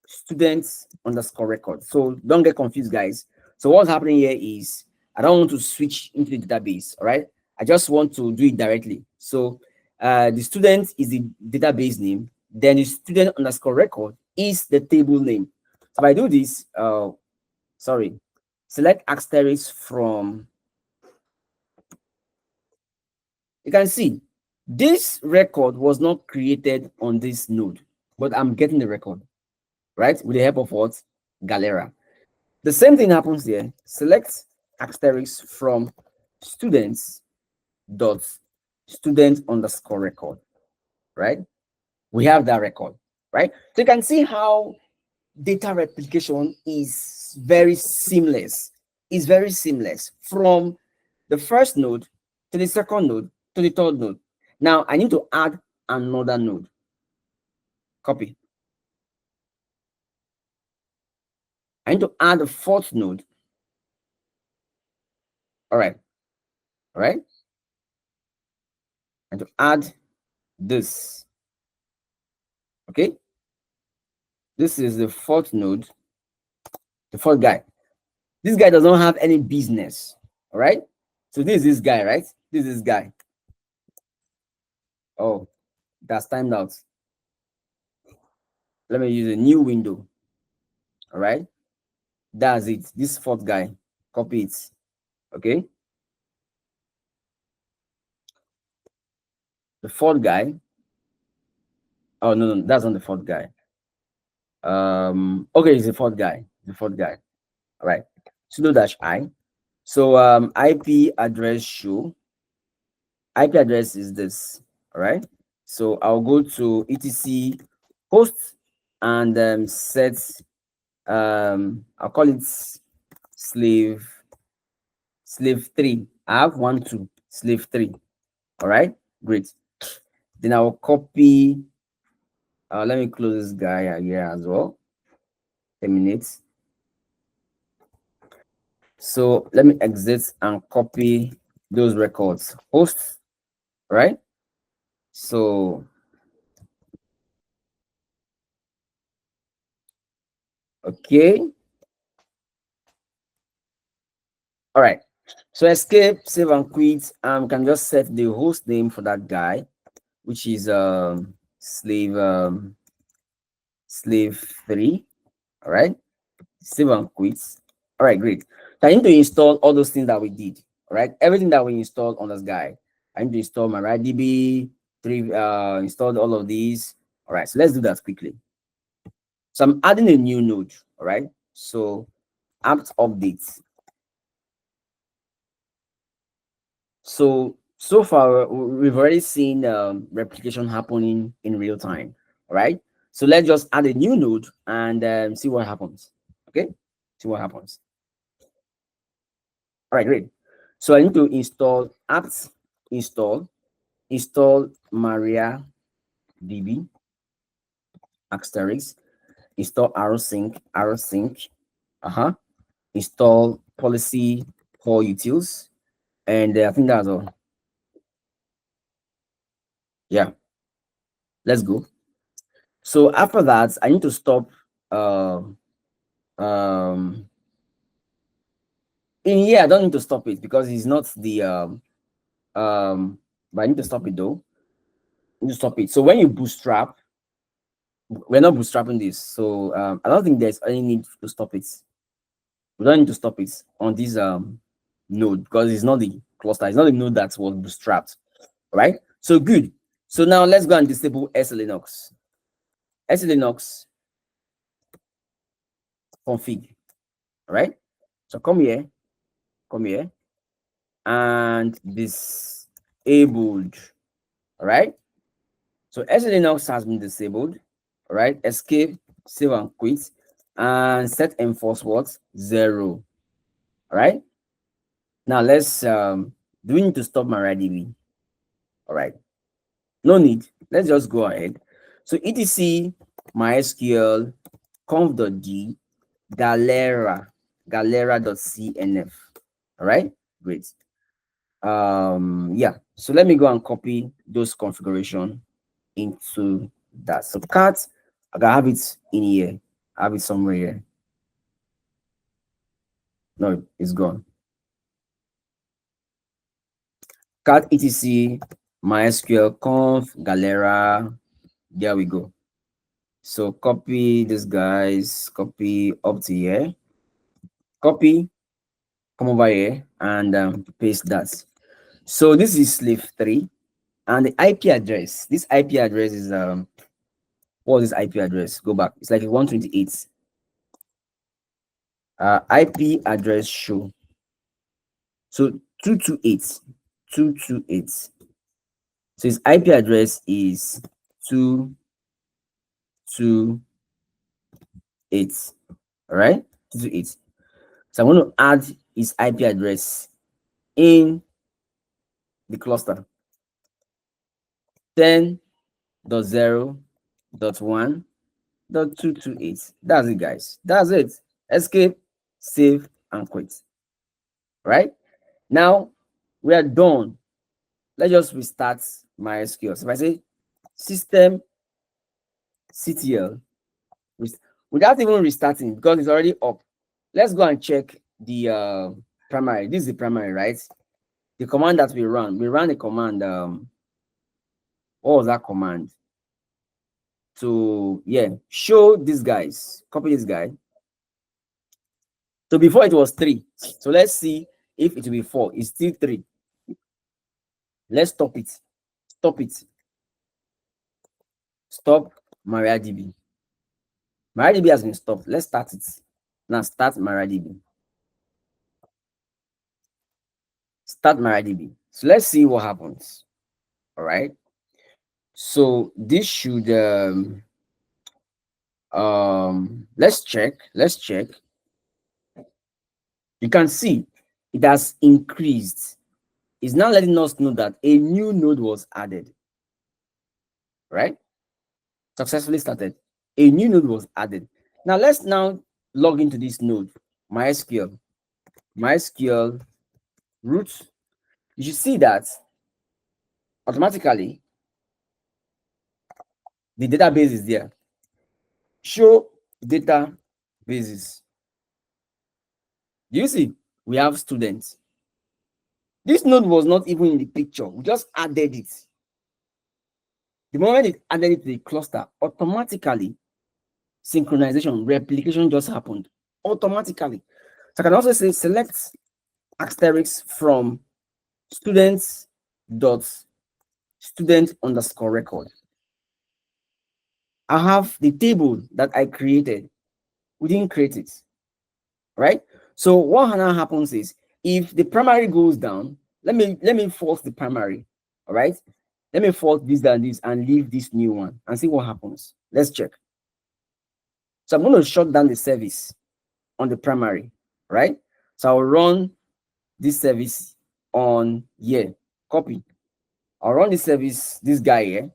students underscore record. So don't get confused, guys. So what's happening here is I don't want to switch into the database. All right. I just want to do it directly. So the student is the database name. Then the student underscore record is the table name. So if I do this, select asterisk from, you can see this record was not created on this node, but I'm getting the record, right? With the help of what? Galera. The same thing happens here. Select asterisk from students dot student underscore record, right? We have that record, right? So you can see how data replication is very seamless. It's very seamless from the first node to the second node to the third node. Now I need to add another node. Copy. I need to add a fourth node. All right. All right. And to add this. Okay. This is the fourth node, the fourth guy. This guy does not have any business. All right. So this is this guy, right? This is this guy. Oh, that's timed out. Let me use a new window. All right. That's it. This fourth guy. Copy it. Okay. The fourth guy. Oh, no, that's not the fourth guy. Okay, it's the fourth guy. The fourth guy. All right. Sudo -I. So IP address show. IP address is this. All right. So I'll go to etc host and set I'll call it slave 3. I have 1 2 slave 3. All right, great. Then I'll copy. Let me close this guy here as well. Terminate. So let me exit and copy those records. Host, right? So okay. All right. So escape, save and quit. Can just set the host name for that guy, which is slave 3. All right. Save and quit. All right, great. So I need to install all those things that we did. All right, everything that we installed on this guy. I need to install MariaDB, installed all of these. All right, so let's do that quickly. So I'm adding a new node. All right, so apt updates. So far we've already seen replication happening in real time. All right, so let's just add a new node and see what happens. Okay, see what happens. All right, great. So I need to install apt install MariaDB asterisk, install arrowsync, install policy for utils, and I think that's all. Yeah, let's go. So after that, I need to stop in here. I don't need to stop it because it's not the but I need to stop it though. I need to stop it. So when you bootstrap, we're not bootstrapping this, so I don't think there's any need to stop it. We don't need to stop it on this node because it's not the cluster, it's not the node that was bootstrapped. All right, so good. So now let's go and disable SLinux. SLinux config. All right, so come here, and disabled. All right, so SLinux has been disabled. All right, escape, save and quit, and set enforce what? 0. All right, now let's do we need to stop MariaDB? All right, no need. Let's just go ahead. So etc mysql conf.g galera.cnf. All right, great. Yeah, so let me go and copy those configuration into that. So cat, I can have it in here. I have it somewhere here. No, it's gone. Cat etc mysql conf galera. There we go. So copy this guys, copy up to here, copy, come over here and paste that. So this is slave 3 and the IP address. This IP address is what is this IP address? Go back. It's like a 128. IP address show. So 228. 228. So his IP address is 228. All right, 228. So I'm going to add his IP address in the cluster. 10.0.1.228. That's it, guys. That's it. Escape, save, and quit. Right now we are done. Let's just restart MySQL. So if I say system ctl without even restarting because it's already up, let's go and check the primary. This is the primary, right? The command that we ran a command. What was that command? To show these guys, copy this guy. So before it was 3. So let's see if it will be 4. It's still 3. Let's stop it. Stop it. Stop MariaDB. MariaDB has been stopped. Let's start it. Now start MariaDB. Start MariaDB. So let's see what happens. All right. So this should let's check. You can see it has increased. It's now letting us know that a new node was added. Right? Successfully started. A new node was added. Now let's now log into this node, MySQL root. You should see that automatically the database is there. Show databases. Do you see? We have students. This node was not even in the picture. We just added it. The moment it added it to the cluster, automatically synchronization, replication just happened automatically. So I can also say select asterisk from student_record. I have the table that I created. We didn't create it, right? So what now happens is if the primary goes down, let me force the primary. All right, let me force this and this and leave this new one and see what happens. Let's check. So I'm going to shut down the service on the primary, right? So I'll run this service on here. Copy. I'll run this service, this guy here.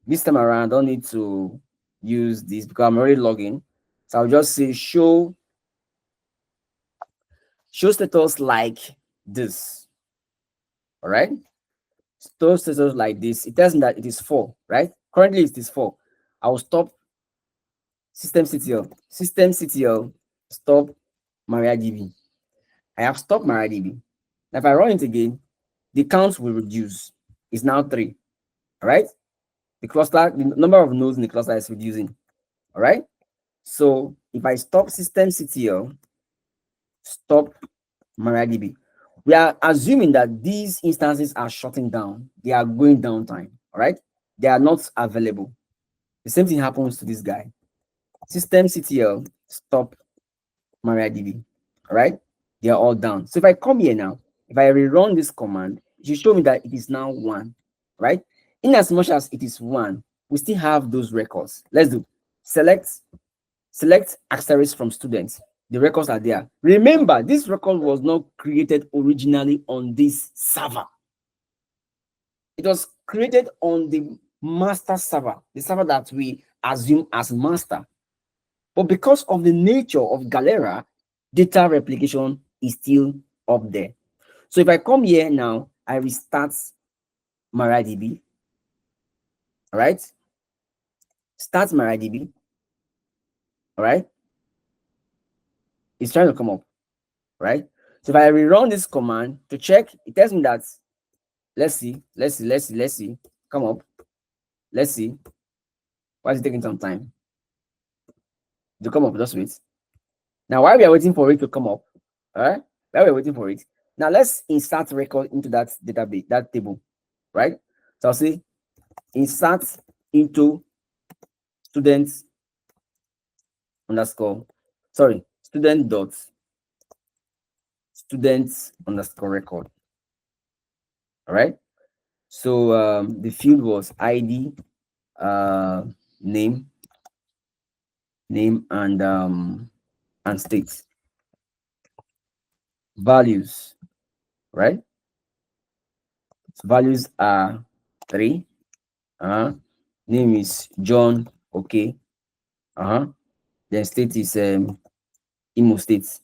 This time around, I don't need to use this because I'm already logging. So I'll just say show status like this. All right. Show status like this. It tells me that it is 4, right? Currently it is 4. I will stop systemctl stop MariaDB. I have stopped MariaDB. Now if I run it again, the count will reduce. It's now 3. All right. The number of nodes in the cluster is reducing. All right. So if I stop systemctl, stop MariaDB, we are assuming that these instances are shutting down. They are going downtime. All right. They are not available. The same thing happens to this guy. Systemctl, stop MariaDB. All right. They are all down. So if I come here now, if I rerun this command, it should show me that it is now 1. Right. In as much as it is 1, we still have those records. Let's do select asterisk from students. The records are there. Remember, this record was not created originally on this server. It was created on the master server, the server that we assume as master. But because of the nature of Galera, data replication is still up there. So if I come here now, I restart MariaDB. All right. Start MariaDB. All right. It's trying to come up. Right. So if I rerun this command to check, it tells me that, let's see. Come up. Let's see. Why is it taking some time to come up? Just wait. Now, while we are waiting for it to come up, all right, while we're waiting for it, now let's insert record into that database, that table, right? So I'll say insert into students underscore, sorry, students underscore record. All right. So the field was ID, name and state. Values, right? So values are 3. Name is John. Okay. Then state is Imo State,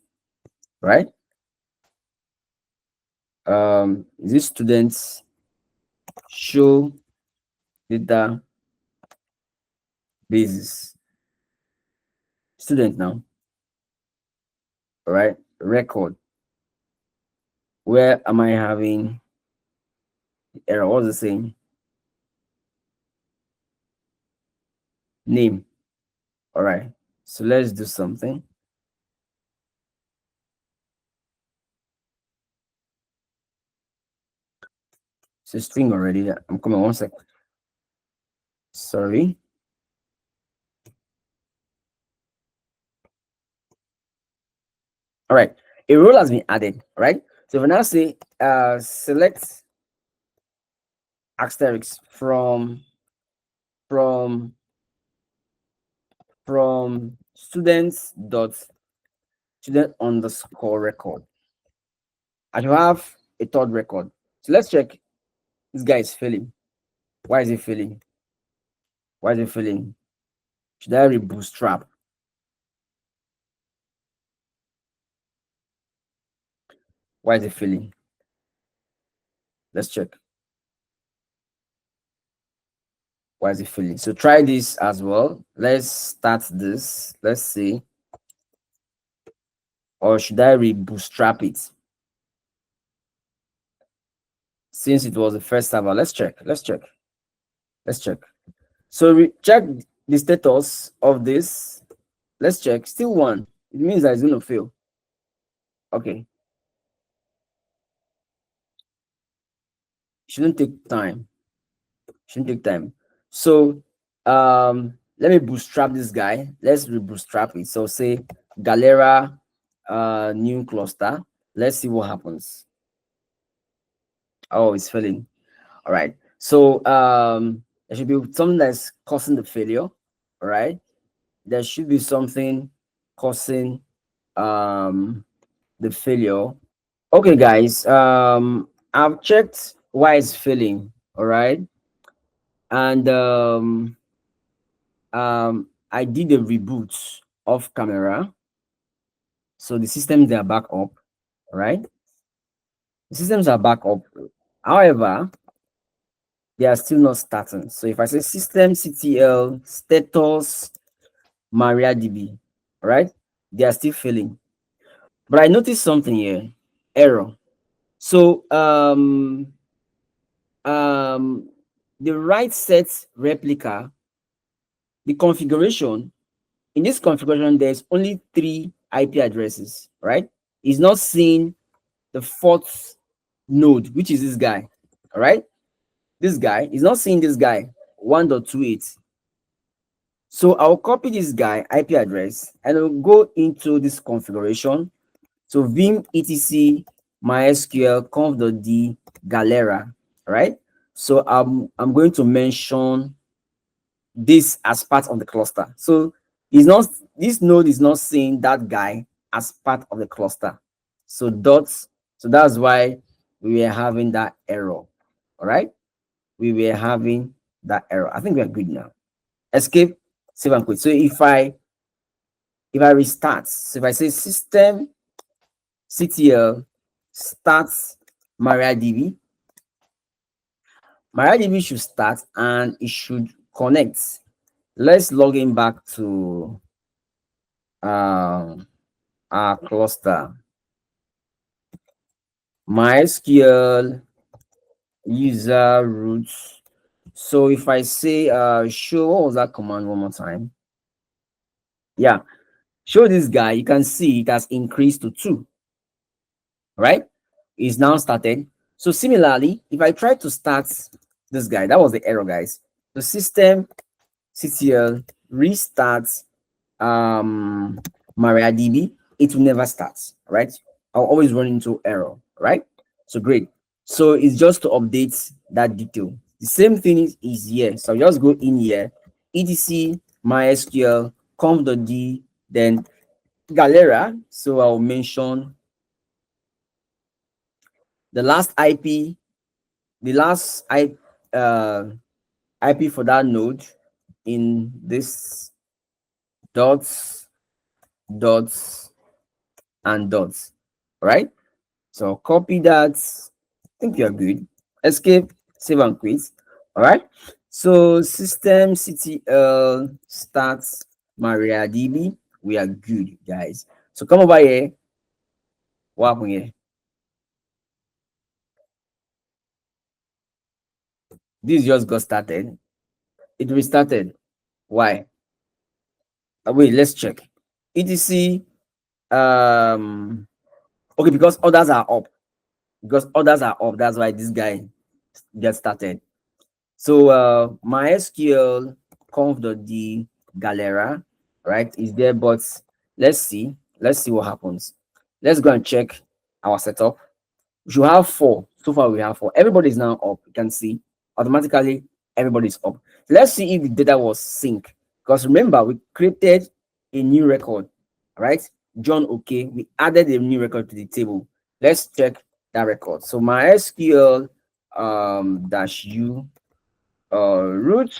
right? These students show data basis. Student now. All right. Record. Where am I having error? What's the same? Name. All right. So let's do something. It's a string already. I'm coming 1 second. Sorry. All right. A role has been added. Right. So if I now say select asterisk from students dot student underscore record, I should have a third record. So let's check. This guy is failing. Why is he failing? Why is he failing? Should I rebootstrap? Why is it failing? Let's check. Why is it failing? So try this as well. Let's start this. Let's see. Or should I rebootstrap it? Since it was the first server, let's check. So check the status of this. Let's check. Still 1. It means that it's going to fail. Okay. Shouldn't take time. So let me bootstrap this guy. Let's rebootstrap it. So say Galera new cluster. Let's see what happens. Oh, it's failing. All right. So there should be something that's causing the failure. All right. There should be something causing the failure. Okay, guys. I've checked why it's failing. All right. And I did a reboot of camera. So the systems are back up. Right. The systems are back up. However, they are still not starting. So if I say systemctl status MariaDB, right? They are still failing. But I noticed something here. Error. So the right set replica, the configuration in this configuration, there's only 3 IP addresses, right? It's not seeing the fourth node, which is this guy, all right? This guy is not seeing this guy, 1.28. So I'll copy this guy IP address and I'll go into this configuration. So vim etc mysql conf.d galera, right? So I'm going to mention this as part of the cluster. So it's not, this node is not seeing that guy as part of the cluster. So dots, so that's why we were having that error. All right, we were having that error. I think we're good now. Escape, save and quit. So if I restart, so if I say system ctl starts MariaDB, MariaDB should start and it should connect. Let's log in back to our cluster. MySQL user roots. So if I say show, what was that command one more time? Yeah, show this guy, you can see it has increased to 2, right? It's now started. So similarly, if I try to start this guy, that was the error, guys. The system ctl restarts MariaDB, it will never start, right? I'll always run into error, right? So great. So it's just to update that detail. The same thing is here. So I'll just go in here, etc mysql conf.d, then galera. So I'll mention the last IP, the last IP for that node in this dots, dots, and dots, right? So copy that. I think you're good. Escape, save and quit. All right. So system ctl starts MariaDB. We are good, guys. So come over here. What happened here? This just got started. It restarted. Why? Wait, let's check. etc okay, because others are up. Because others are up. That's why this guy gets started. So MySQL conf.d galera, right, is there, but let's see what happens. Let's go and check our setup. We should have 4. So far we have 4. Everybody is now up. You can see automatically everybody's up. Let's see if the data was synced, because remember we created a new record, right? John, okay, we added a new record to the table. Let's check that record. So MySQL dash u root,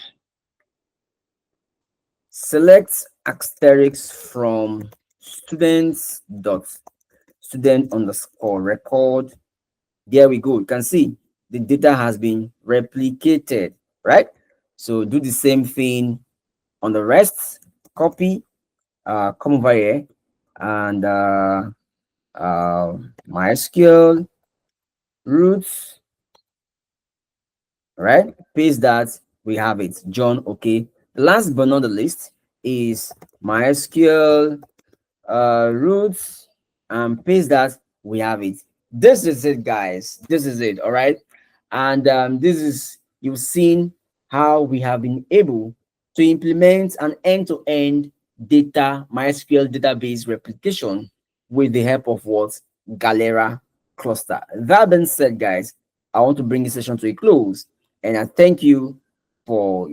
select asterisk from students dot student underscore record. There we go. You can see the data has been replicated, right? So do the same thing on the rest. Copy, come over here and MySQL roots, right? Paste that. We have it. John, okay. Last but not the least is MySQL roots, and paste that. We have it. This is it, guys. This is it. All right. And this is, you've seen how we have been able to implement an end-to-end data MySQL database replication with the help of what? Galera Cluster. That being said, guys, I want to bring this session to a close, and I thank you for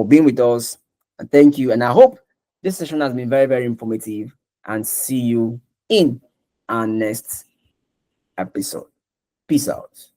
being with us. And thank you, and I hope this session has been very, very informative, and see you in our next episode. Peace out.